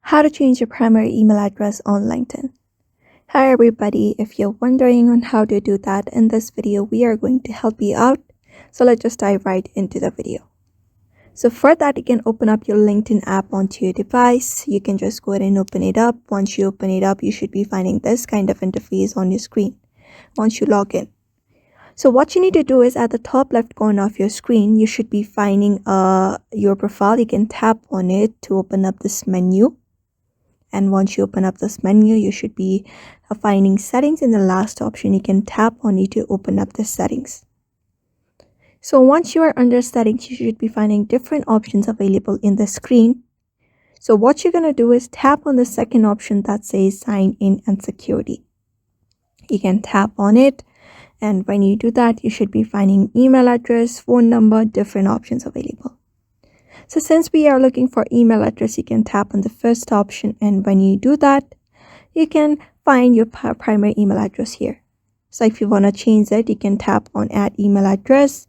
How to change your primary email address on LinkedIn. Hi everybody, if you're wondering on how to do that, in this video we are going to help you out. So let's just dive right into the video. So for that, you can open up your LinkedIn app onto your device. You can just go ahead and open it up. Once you open it up, you should be finding this kind of interface on your screen once you log in. So what you need to do is at the top left corner of your screen, you should be finding your profile. You can tap on it to open up this menu. And once you open up this menu, you should be finding settings. In the last option, you can tap on it to open up the settings. So once you are under settings, you should be finding different options available in the screen. So what you're going to do is tap on the second option that says sign in and security. You can tap on it, and when you do that, you should be finding email address, phone number, different options available. So since we are looking for email address, you can tap on the first option, and when you do that, you can find your primary email address here. So if you want to change it, you can tap on add email address,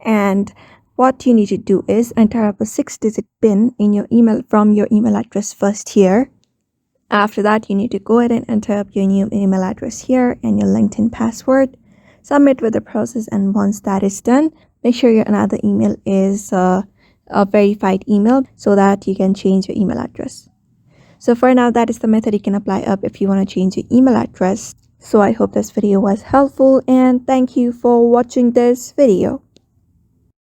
and what you need to do is enter up a 6-digit PIN in your email from your email address first here. After that, you need to go ahead and enter up your new email address here and your LinkedIn password. Submit with the process, and once that is done, make sure your another email is a verified email so that you can change your email address. So for now, that is the method you can apply up if you want to change your email address. So I hope this video was helpful, and thank you for watching this video.